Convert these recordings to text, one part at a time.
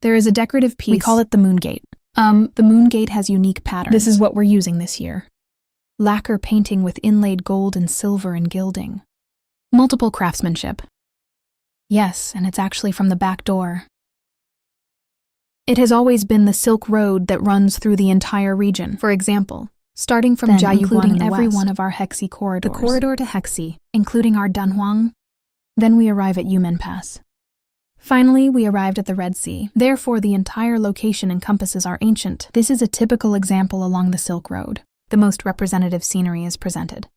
There is a decorative piece. We call it the moon gate. The moon gate has unique patterns. This is what we're using this year. Lacquer painting with inlaid gold and silver and gilding. Multiple craftsmanship. Yes, and it's actually from the back door. It has always been the Silk Road that runs through the entire region. For example, starting from Jiayuguan including every one of our Hongqi corridors. The corridor to Hongqi, including our Danhuang. Then we arrive at Hunan Pass. Finally, we arrived at the Red Sea. Therefore, the entire location encompasses our ancient. This is a typical example along the Silk Road. The most representative scenery is presented.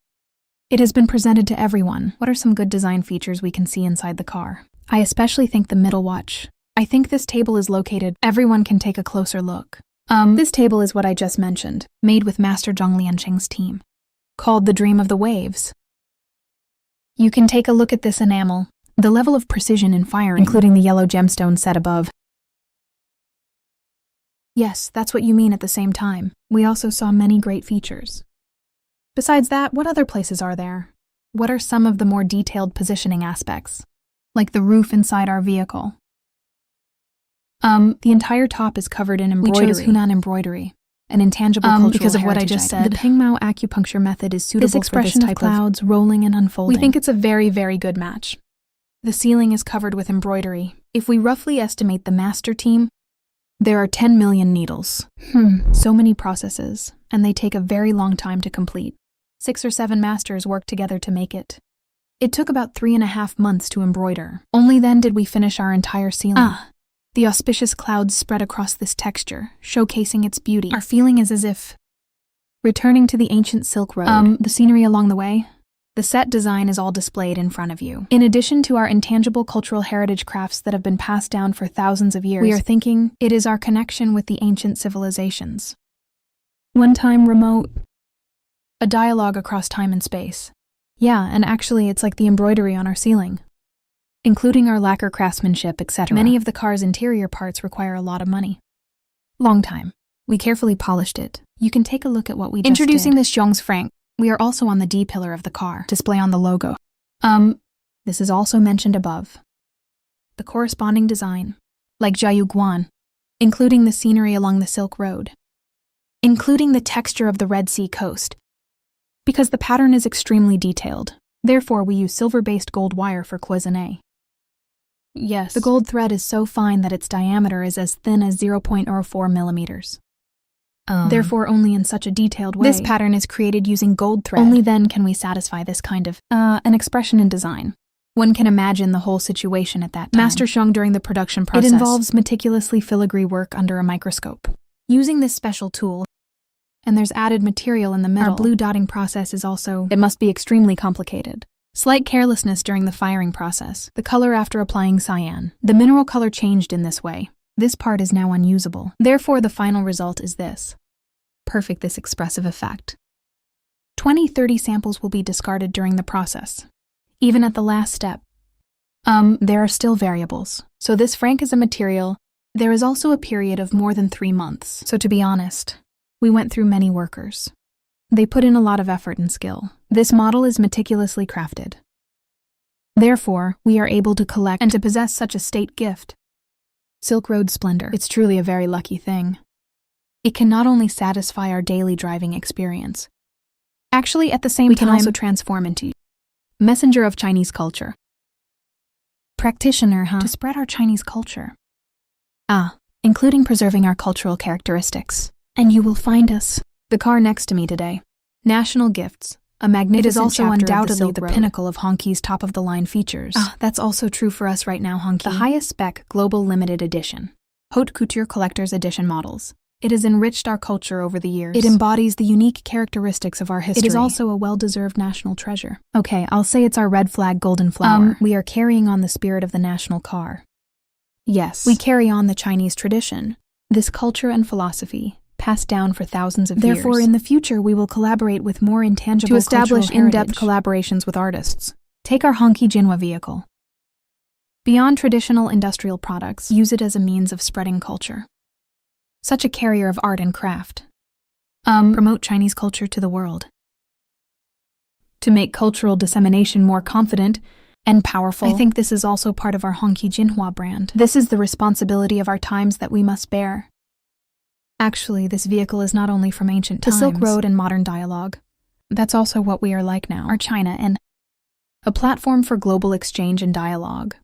It has been presented to everyone. What are some good design features we can see inside the car? I especially think the middle watch. I think this table is located. Everyone can take a closer look. This table is what I just mentioned, made with Master Zhong Liansheng's team, called the Dream of the Waves. You can take a look at this enamel, the level of precision in firing, including the yellow gemstone set above. Yes, that's what you mean at the same time. We also saw many great features. Besides that, what other places are there? What are some of the more detailed positioning aspects? Like the roof inside our vehicle. The entire top is covered in embroidery. We chose Hunan embroidery, an intangible cultural because of what I just said. The Pingmao acupuncture method is suitable for this expression of clouds rolling and unfolding. We think it's a very, very good match. The ceiling is covered with embroidery. If we roughly estimate the master team, there are 10 million needles. So many processes, and they take a very long time to complete. 6 or 7 masters worked together to make it. It took about 3.5 months to embroider. Only then did we finish our entire ceiling. The auspicious clouds spread across this texture, showcasing its beauty. Our feeling is as if returning to the ancient Silk Road. The scenery along the way, the set design is all displayed in front of you. In addition to our intangible cultural heritage crafts that have been passed down for thousands of years, we are thinking it is our connection with the ancient civilizations. One time remote, a dialogue across time and space. Yeah, and actually it's like the embroidery on our ceiling. Including our lacquer craftsmanship, etc. Many of the car's interior parts require a lot of money. Long time. We carefully polished it. You can take a look at what we just did. Introducing this Zhong's Frank. We are also on the D pillar of the car. Display on the logo. This is also mentioned above. The corresponding design, like Jiayuguan, including the scenery along the Silk Road, including the texture of the Red Sea coast, because the pattern is extremely detailed. Therefore, we use silver-based gold wire for cloisonné. Yes, the gold thread is so fine that its diameter is as thin as 0.04 millimeters. Therefore, only in such a detailed way. This pattern is created using gold thread. Only then can we satisfy this kind of, an expression in design. One can imagine the whole situation at that time. Master Zhong during the production process. It involves meticulously filigree work under a microscope. Using this special tool, and there's added material in the middle. Our blue dotting process is also, it must be extremely complicated. Slight carelessness during the firing process. The color after applying cyan. The mineral color changed in this way. This part is now unusable. Therefore, the final result is this. Perfect this expressive effect. 20-30 samples will be discarded during the process. Even at the last step. There are still variables. So this frank is a material. There is also a period of more than 3 months. So to be honest, we went through many workers. They put in a lot of effort and skill. This model is meticulously crafted. Therefore, we are able to collect and to possess such a state gift. Silk Road Splendor. It's truly a very lucky thing. It can not only satisfy our daily driving experience. Actually, at the same time, we can also transform into messenger of Chinese culture. Practitioner, to spread our Chinese culture. Including preserving our cultural characteristics. And you will find us. The car next to me today. National Gifts. A magnificent. It is also undoubtedly the pinnacle of Hongqi's top-of-the-line features. That's also true for us right now, Hongqi. The highest spec Global Limited Edition. Haute Couture Collector's Edition models. It has enriched our culture over the years. It embodies the unique characteristics of our history. It is also a well-deserved national treasure. Okay, I'll say it's our red flag golden flower. We are carrying on the spirit of the national car. Yes. We carry on the Chinese tradition. This culture and philosophy, passed down for thousands of years. Therefore, in the future, we will collaborate with more intangible to establish in-depth collaborations with artists. Take our Hongqi Jinhua vehicle. Beyond traditional industrial products, use it as a means of spreading culture. Such a carrier of art and craft. Promote Chinese culture to the world. To make cultural dissemination more confident, and powerful. I think this is also part of our Hongqi Jinhua brand. This is the responsibility of our times that we must bear. Actually, this vehicle is not only from ancient times. The Silk Road and modern dialogue. That's also what we are like now. Our China and a platform for global exchange and dialogue.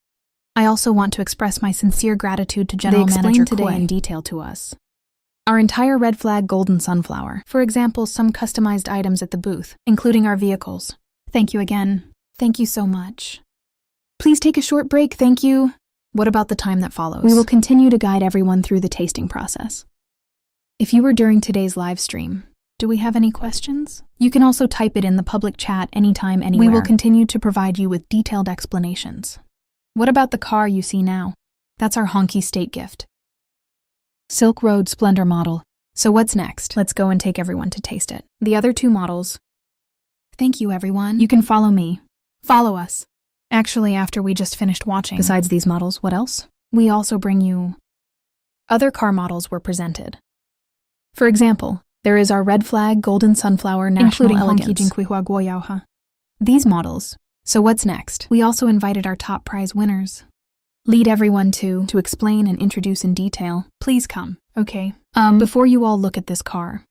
I also want to express my sincere gratitude to General Manager today in detail to us. Our entire red flag golden sunflower. For example, some customized items at the booth, including our vehicles. Thank you again. Thank you so much. Please take a short break, thank you. What about the time that follows? We will continue to guide everyone through the tasting process. If you were during today's live stream, do we have any questions? You can also type it in the public chat anytime, anywhere. We will continue to provide you with detailed explanations. What about the car you see now? That's our Hongqi state gift. Silk Road Splendor model. So what's next? Let's go and take everyone to taste it. The other two models. Thank you, everyone. You can follow me. Follow us. Actually, after we just finished watching. Besides these models, what else? We also bring you... Other car models were presented. For example, there is our red flag golden sunflower national elegance. Including Hongqi Jinkuihua Guoyao. These models. So what's next? We also invited our top prize winners. Lead everyone to explain and introduce in detail. Please come. Okay. Before you all look at this car,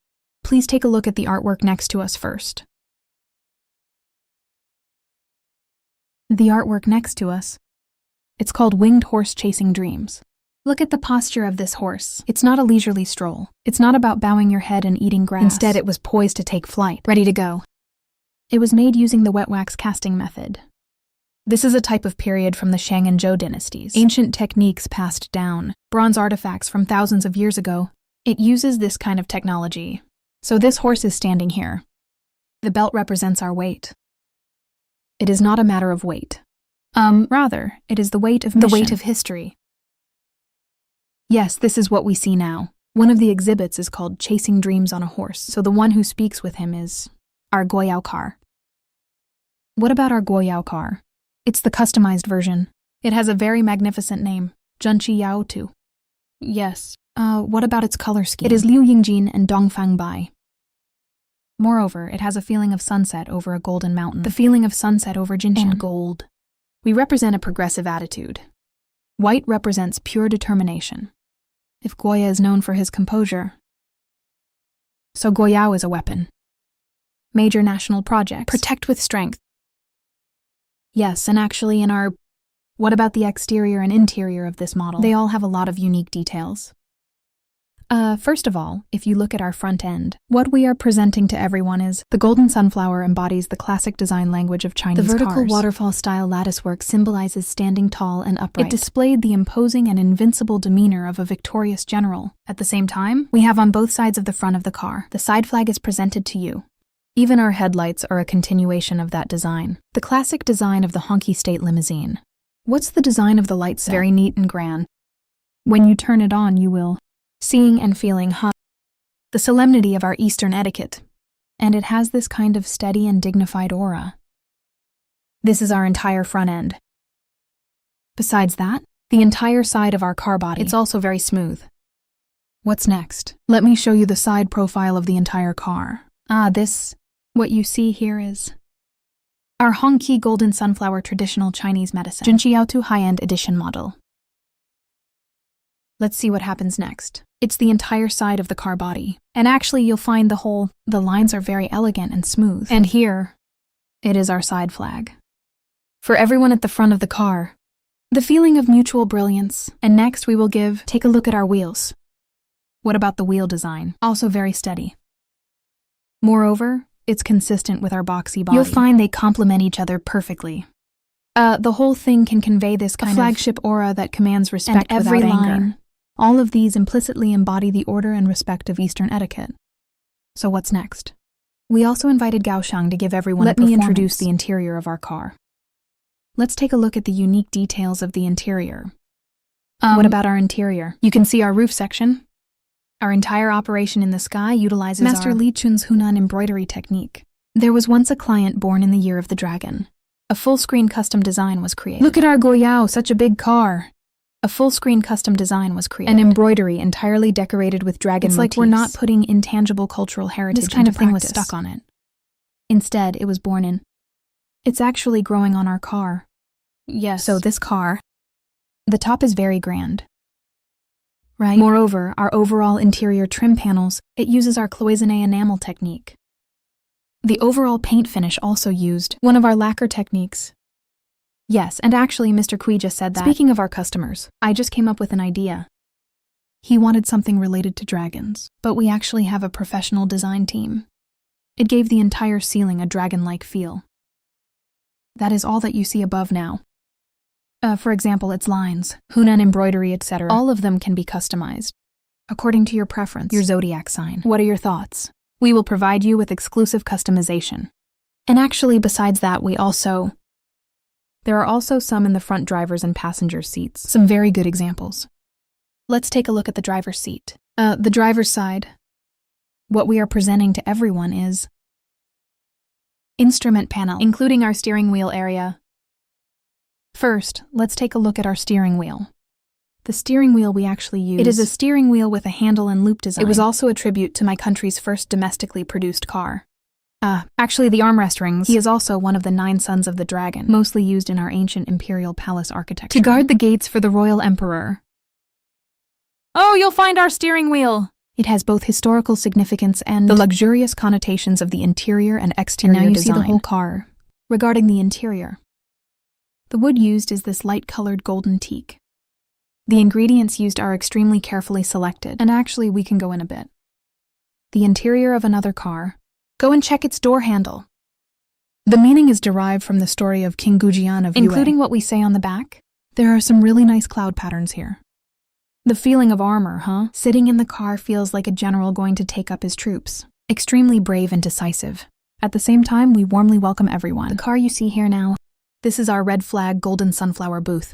please take a look at the artwork next to us first. The artwork next to us. It's called Winged Horse Chasing Dreams. Look at the posture of this horse. It's not a leisurely stroll. It's not about bowing your head and eating grass. Instead, it was poised to take flight, ready to go. It was made using the wet wax casting method. This is a type of period from the Shang and Zhou dynasties. Ancient techniques passed down, bronze artifacts from thousands of years ago. It uses this kind of technology. So this horse is standing here. The belt represents our weight. It is not a matter of weight. Rather, it is the weight of mission. The weight of history. Yes, this is what we see now. One of the exhibits is called Chasing Dreams on a Horse, so the one who speaks with him is our Guoyao car. What about our Guoyao car? It's the customized version. It has a very magnificent name, Zhenqi Yaotu. Yes, what about its color scheme? It is Liu Yingjin and Dongfang Bai. Moreover, it has a feeling of sunset over a golden mountain. The feeling of sunset over Jinshan. And gold. We represent a progressive attitude. White represents pure determination. If Guoya is known for his composure, so Guoyao is a weapon. Major national projects. Protect with strength. Yes, and actually in our... What about the exterior and interior of this model? They all have a lot of unique details. First of all, if you look at our front end, what we are presenting to everyone is the golden sunflower embodies the classic design language of Chinese cars. The vertical waterfall-style latticework symbolizes standing tall and upright. It displayed the imposing and invincible demeanor of a victorious general. At the same time, we have on both sides of the front of the car, the side flag is presented to you. Even our headlights are a continuation of that design. The classic design of the Hongqi State limousine. What's the design of the light set? Very neat and grand. When you turn it on, you will... Seeing and feeling the solemnity of our Eastern etiquette, and it has this kind of steady and dignified aura. This is our entire front end. Besides that, the entire side of our car body, it's also very smooth. What's next? Let me show you the side profile of the entire car. What you see here is our Hongqi Golden Sunflower Traditional Chinese Medicine, Jinqiao High-End Edition model. Let's see what happens next. It's the entire side of the car body. And actually you'll find the lines are very elegant and smooth. And here, it is our side flag. For everyone at the front of the car, the feeling of mutual brilliance. And next we will take a look at our wheels. What about the wheel design? Also very steady. Moreover, it's consistent with our boxy body. You'll find they complement each other perfectly. The whole thing can convey this kind of flagship aura that commands respect without anger. Line. All of these implicitly embody the order and respect of Eastern etiquette. So what's next? We also invited Gaoshang to give everyone a performance. Let me introduce the interior of our car. Let's take a look at the unique details of the interior. What about our interior? You can see our roof section. Our entire operation in the sky utilizes Master Li Chun's Hunan embroidery technique. There was once a client born in the year of the dragon. A full-screen custom design was created. Look at our Guoyao, such a big car. A full-screen custom design was created. An embroidery entirely decorated with dragon motifs. It's like we're not putting intangible cultural heritage into practice. This kind of thing was stuck on it. Instead, it was born in. It's actually growing on our car. Yes. So this car, the top is very grand, right? Moreover, our overall interior trim panels, it uses our cloisonné enamel technique. The overall paint finish also used one of our lacquer techniques. Yes, and actually Mr. Kui just said that. Speaking of our customers, I just came up with an idea. He wanted something related to dragons, but we actually have a professional design team. It gave the entire ceiling a dragon-like feel. That is all that you see above now. For example, its lines, Hunan embroidery, etc. All of them can be customized, according to your preference, your zodiac sign. What are your thoughts? We will provide you with exclusive customization. And actually, besides that, there are also some in the front driver's and passenger seats. Some very good examples. Let's take a look at the driver's seat. The driver's side. What we are presenting to everyone is instrument panel, including our steering wheel area. First, let's take a look at our steering wheel. The steering wheel we actually use. It is a steering wheel with a handle and loop design. It was also a tribute to my country's first domestically produced car. Actually, the armrest rings. He is also one of the 9 sons of the dragon, mostly used in our ancient imperial palace architecture. To guard the gates for the royal emperor. Oh, you'll find our steering wheel! It has both historical significance and the luxurious connotations of the interior and exterior design. Now you see the whole car. Regarding the interior, the wood used is this light-colored golden teak. The ingredients used are extremely carefully selected, and actually we can go in a bit. The interior of another car. Go and check its door handle. The meaning is derived from the story of King Goujian of Yue. Including what we say on the back, there are some really nice cloud patterns here. The feeling of armor, huh? Sitting in the car feels like a general going to take up his troops. Extremely brave and decisive. At the same time, we warmly welcome everyone. The car you see here now, this is our red flag golden sunflower booth.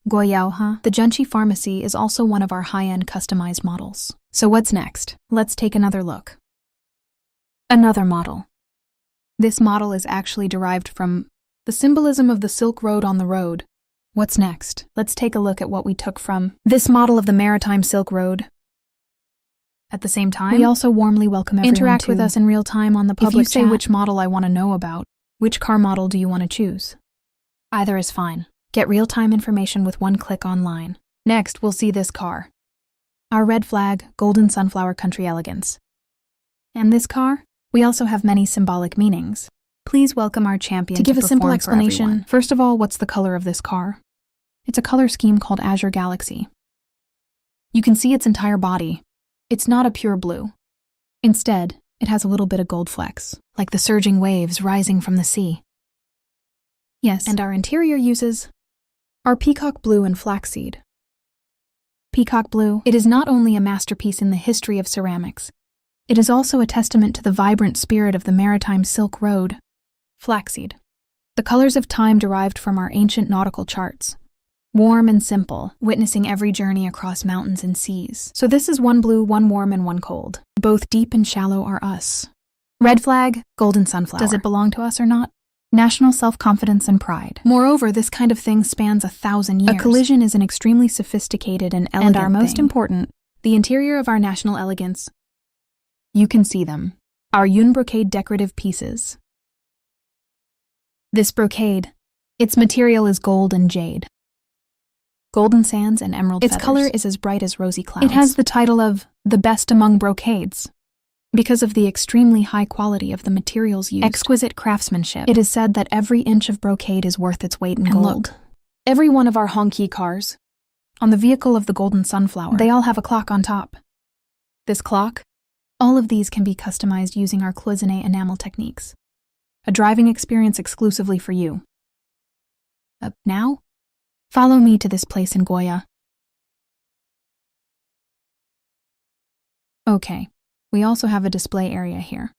Guoyao, huh? The Zhenqi pharmacy is also one of our high-end customized models. So what's next? Let's take another look. Another model. This model is actually derived from the symbolism of the Silk Road on the road. What's next? Let's take a look at what we took from this model of the maritime Silk Road. At the same time, we also warmly welcome everyone to interact with us in real time on the public chat. If you say which model I want to know about, which car model do you want to choose? Either is fine. Get real-time information with one click online. Next, we'll see this car. Our red flag, golden sunflower country elegance. And this car? We also have many symbolic meanings. Please welcome our champion to give a simple explanation. First of all, what's the color of this car? It's a color scheme called Azure Galaxy. You can see its entire body. It's not a pure blue. Instead, it has a little bit of gold flecks, like the surging waves rising from the sea. Yes, and our interior uses our peacock blue and flaxseed. Peacock blue, it is not only a masterpiece in the history of ceramics, it is also a testament to the vibrant spirit of the maritime Silk Road. Flaxseed. The colors of time derived from our ancient nautical charts. Warm and simple, witnessing every journey across mountains and seas. So this is one blue, one warm, and one cold. Both deep and shallow are us. Red flag, golden sunflower. Does it belong to us or not? National self-confidence and pride. Moreover, this kind of thing spans 1,000 years. A collision is an extremely sophisticated and elegant thing. And our most important, the interior of our national elegance. You can see them. Our yun brocade decorative pieces. This brocade, its material is gold and jade. Golden sands and emerald feathers. Its color is as bright as rosy clouds. It has the title of the best among brocades because of the extremely high quality of the materials used. Exquisite craftsmanship. It is said that every inch of brocade is worth its weight in gold. Look, every one of our Hongqi cars, on the vehicle of the golden sunflower, they all have a clock on top. This clock, all of these can be customized using our cloisonné enamel techniques. A driving experience exclusively for you. Now, follow me to this place in Guoyao. Okay, we also have a display area here.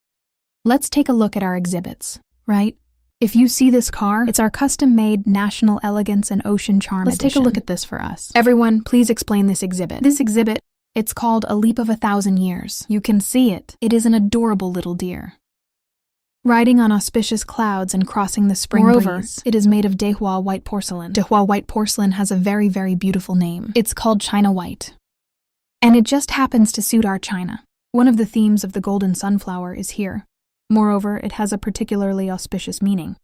Let's take a look at our exhibits, right? If you see this car, it's our custom-made National Elegance and Ocean Charm edition. Let's take a look at this for us. Everyone, please explain this exhibit. This exhibit, it's called A Leap of 1,000 Years. You can see it. It is an adorable little deer. Riding on auspicious clouds and crossing the spring breeze. It is made of Dehua white porcelain. Dehua white porcelain has a very, very beautiful name. It's called China White. And it just happens to suit our China. One of the themes of the golden sunflower is here. Moreover, it has a particularly auspicious meaning.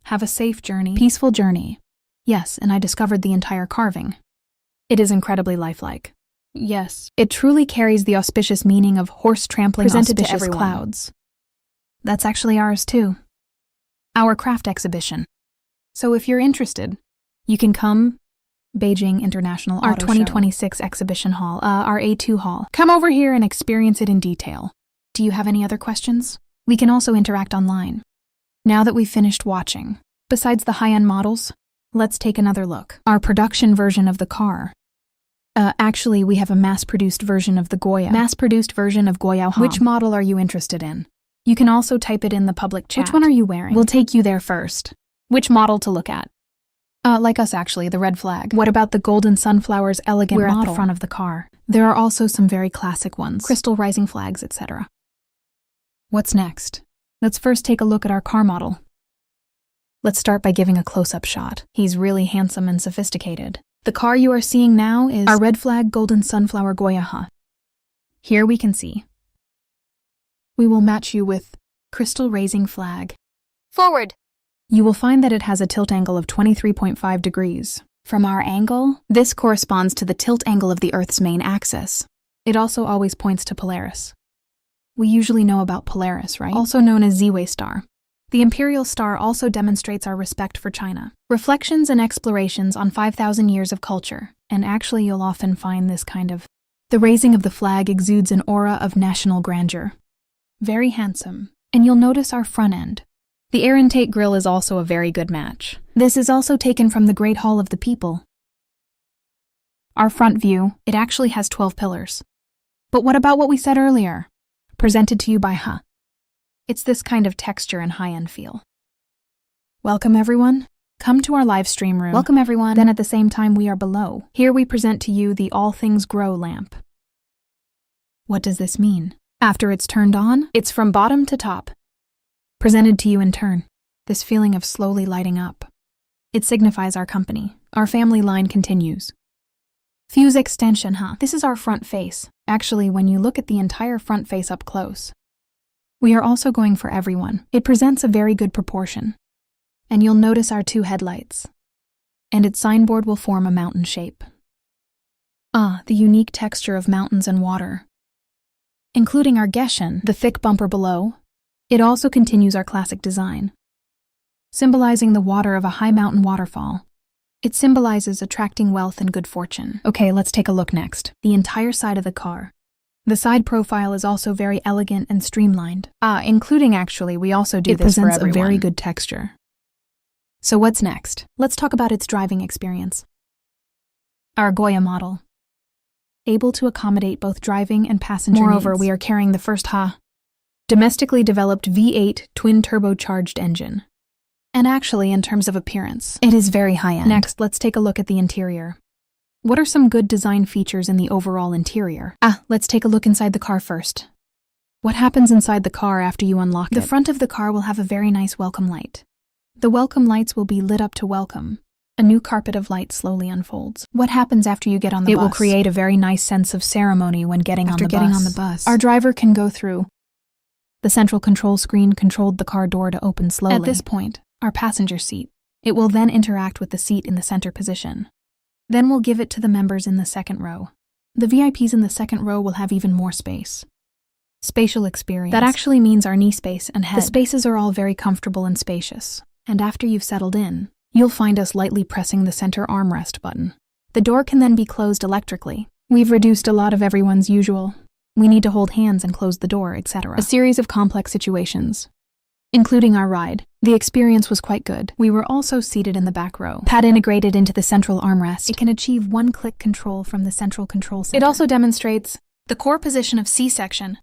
Have a safe journey. Peaceful journey. Yes, and I discovered the entire carving. It is incredibly lifelike. Yes, it truly carries the auspicious meaning of horse trampling Presented to auspicious everyone. clouds. That's actually ours too. Our craft exhibition. So if you're interested, you can come Beijing International Auto Show. Our 2026 exhibition hall, our A2 hall. Come over here and experience it in detail. Do you have any other questions? We can also interact online. Now that we've finished watching, besides the high-end models, let's take another look. Our production version of the car. Actually, we have a mass-produced version of the Guoyao. Mass-produced version of Guoyao. Which model are you interested in? You can also type it in the public chat. Which one are you wearing? We'll take you there first. Which model to look at? Like us actually, the red flag. What about the golden sunflowers elegant model? We're at the front of the car. There are also some very classic ones. Crystal rising flags, etc. What's next? Let's first take a look at our car model. Let's start by giving a close-up shot. He's really handsome and sophisticated. The car you are seeing now is our red flag golden sunflower Guoyao. Here we can see. We will match you with crystal raising flag. Forward. You will find that it has a tilt angle of 23.5 degrees. From our angle, this corresponds to the tilt angle of the Earth's main axis. It also always points to Polaris. We usually know about Polaris, right? Also known as Z-Way star. The imperial star also demonstrates our respect for China. Reflections and explorations on 5,000 years of culture, and actually you'll often find this kind of... The raising of the flag exudes an aura of national grandeur. Very handsome. And you'll notice our front end. The air intake grille is also a very good match. This is also taken from the Great Hall of the People. Our front view, it actually has 12 pillars. But what about what we said earlier? Presented to you by Ha. It's this kind of texture and high-end feel. Welcome everyone. Come to our live stream room. Welcome everyone. Then at the same time we are below. Here we present to you the All Things Grow lamp. What does this mean? After it's turned on, it's from bottom to top. Presented to you in turn. This feeling of slowly lighting up. It signifies our company. Our family line continues. Fuse extension, huh? This is our front face. Actually, when you look at the entire front face up close. We are also going for everyone. It presents a very good proportion. And you'll notice our two headlights. And its signboard will form a mountain shape. The unique texture of mountains and water. Including our Geshen, the thick bumper below. It also continues our classic design. Symbolizing the water of a high mountain waterfall. It symbolizes attracting wealth and good fortune. Okay, let's take a look next. The entire side of the car. The side profile is also very elegant and streamlined. Including actually, we also do this for everyone. It presents a very good texture. So what's next? Let's talk about its driving experience. Our Guoyao model. Able to accommodate both driving and passenger Moreover, needs. We are carrying the first domestically developed V8 twin-turbocharged engine. And actually, in terms of appearance, it is very high-end. Next, let's take a look at the interior. What are some good design features in the overall interior? Let's take a look inside the car first. What happens inside the car after you unlock it? The front of the car will have a very nice welcome light. The welcome lights will be lit up to welcome. A new carpet of light slowly unfolds. What happens after you get on the bus? It will create a very nice sense of ceremony when getting on the bus. Our driver can go through. The central control screen controlled the car door to open slowly. At this point, our passenger seat. It will then interact with the seat in the center position. Then we'll give it to the members in the second row. The VIPs in the second row will have even more space. Spatial experience. That actually means our knee space and head. The spaces are all very comfortable and spacious. And after you've settled in, you'll find us lightly pressing the center armrest button. The door can then be closed electrically. We've reduced a lot of everyone's usual. We need to hold hands and close the door, etc. A series of complex situations. Including our ride, the experience was quite good. We were also seated in the back row. Pad integrated into the central armrest. It can achieve one-click control from the central control center. It also demonstrates the core position of C-section.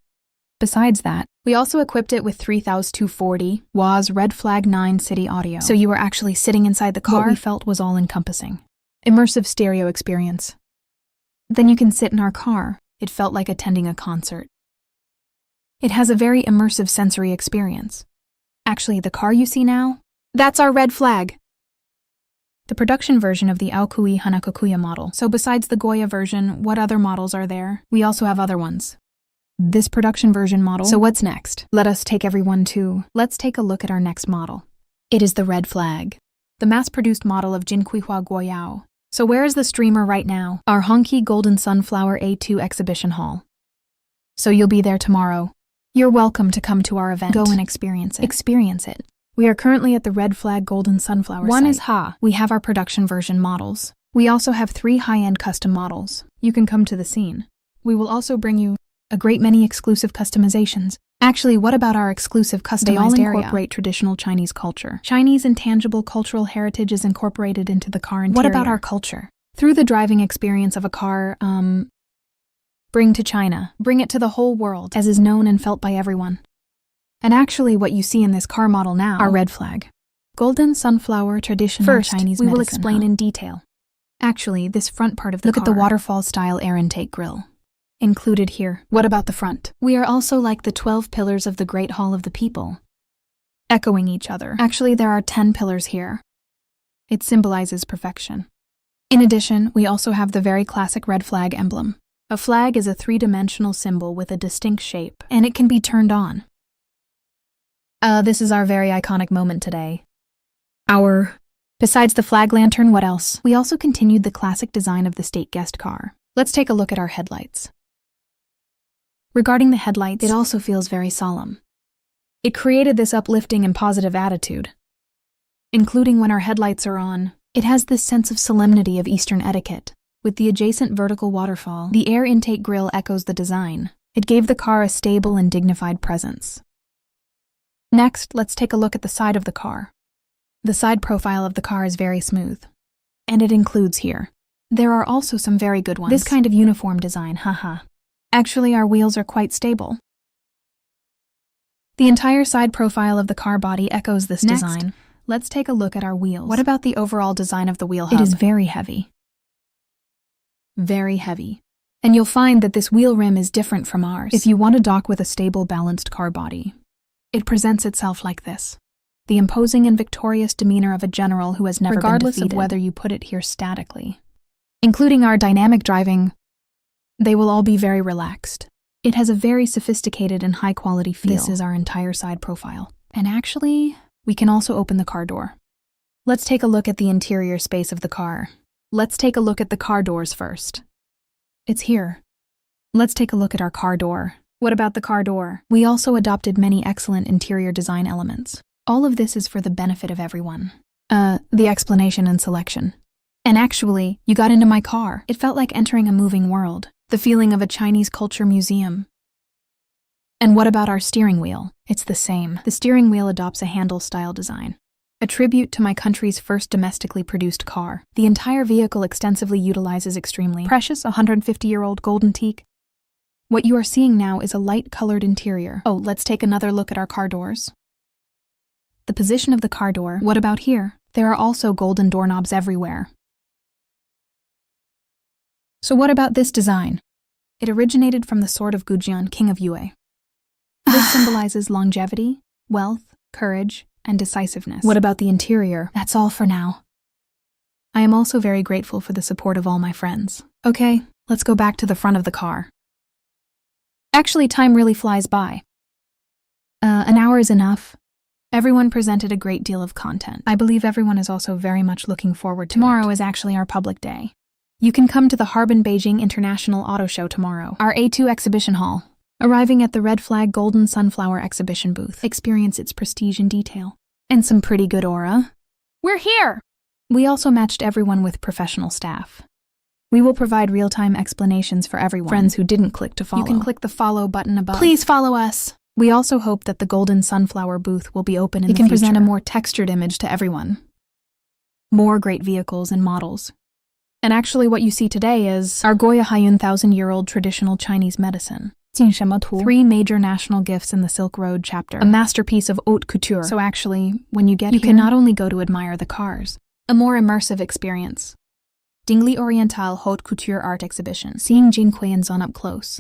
Besides that, we also equipped it with 3240 WAS Red Flag 9 City audio. So you were actually sitting inside the car? What we felt was all-encompassing. Immersive stereo experience. Then you can sit in our car. It felt like attending a concert. It has a very immersive sensory experience. Actually, the car you see now, that's our red flag. The production version of the Aokui Hanakokuya model. So besides the Guoyao version, what other models are there? We also have other ones. This production version model. So what's next? Let us take everyone to... Let's take a look at our next model. It is the red flag, the mass-produced model of Jinkuihua Guoyao. So where is the streamer right now? Our Hongqi Golden Sunflower A2 exhibition hall. So you'll be there tomorrow. You're welcome to come to our event. Go and experience it. Experience it. We are currently at the red flag Golden Sunflower One site. is Ha. We have our production version models. We also have 3 high-end custom models. You can come to the scene. We will also bring you a great many exclusive customizations. Actually, what about our exclusive customized area? They all incorporate traditional Chinese culture. Chinese intangible cultural heritage is incorporated into the car interior. What about our culture? Through the driving experience of a car, bring to China. Bring it to the whole world, as is known and felt by everyone. And actually, what you see in this car model now are red flag. Golden Sunflower traditional First, Chinese we will medicine, explain in detail. Actually, this front part of the car. Look at the waterfall-style air intake grille. Included here. What about the front? We are also like the 12 pillars of the Great Hall of the People, echoing each other. Actually, there are 10 pillars here. It symbolizes perfection. In addition, we also have the very classic red flag emblem. A flag is a 3-dimensional symbol with a distinct shape, and it can be turned on. This is our very iconic moment today. Besides the flag lantern, what else? We also continued the classic design of the state guest car. Let's take a look at our headlights. Regarding the headlights, it also feels very solemn. It created this uplifting and positive attitude. Including when our headlights are on, it has this sense of solemnity of Eastern etiquette. With the adjacent vertical waterfall, the air intake grille echoes the design. It gave the car a stable and dignified presence. Next, let's take a look at the side of the car. The side profile of the car is very smooth. And it includes here. There are also some very good ones. This kind of uniform design, haha. Actually, our wheels are quite stable. The entire side profile of the car body echoes this design. Let's take a look at our wheels. What about the overall design of the wheel hub? It is very heavy. Very heavy. And you'll find that this wheel rim is different from ours. If you want to dock with a stable, balanced car body, it presents itself like this. The imposing and victorious demeanor of a general who has never been defeated. Regardless of whether you put it here statically, including our dynamic driving, they will all be very relaxed. It has a very sophisticated and high-quality feel. This is our entire side profile. And actually, we can also open the car door. Let's take a look at the interior space of the car. Let's take a look at the car doors first. It's here. Let's take a look at our car door. What about the car door? We also adopted many excellent interior design elements. All of this is for the benefit of everyone. The explanation and selection. And actually, you got into my car. It felt like entering a moving world. The feeling of a Chinese culture museum. And what about our steering wheel? It's the same. The steering wheel adopts a handle-style design. A tribute to my country's first domestically produced car. The entire vehicle extensively utilizes extremely precious 150-year-old golden teak. What you are seeing now is a light-colored interior. Oh, let's take another look at our car doors. The position of the car door. What about here? There are also golden doorknobs everywhere. So what about this design? It originated from the sword of Goujian, king of Yue. This symbolizes longevity, wealth, courage, and decisiveness. What about the interior? That's all for now. I am also very grateful for the support of all my friends. Okay, let's go back to the front of the car. Actually, time really flies by. An hour is enough. Everyone presented a great deal of content. I believe everyone is also very much looking forward to it. Tomorrow is actually our public day. You can come to the Harbin Beijing International Auto Show tomorrow, our A2 exhibition hall. Arriving at the Red Flag Golden Sunflower exhibition booth, experience its prestige in detail. And some pretty good aura. We're here! We also matched everyone with professional staff. We will provide real-time explanations for everyone. Friends who didn't click to follow. You can click the follow button above. Please follow us! We also hope that the Golden Sunflower booth will be open in the future. It can present a more textured image to everyone. More great vehicles and models. And actually what you see today is our Guoyao 1,000-year-old traditional Chinese medicine. 3 major national gifts in the Silk Road chapter. A masterpiece of haute couture. So actually, when you get here, you can not only go to admire the cars, a more immersive experience. Dingli Oriental Haute Couture Art Exhibition. Seeing Jinkuihua up close.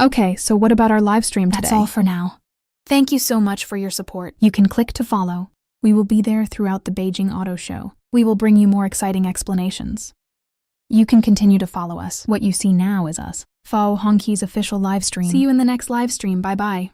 Okay, so what about our live stream today? That's all for now. Thank you so much for your support. You can click to follow. We will be there throughout the Beijing Auto Show. We will bring you more exciting explanations. You can continue to follow us. What you see now is us. Follow Hongqi's official live stream. See you in the next live stream. Bye-bye.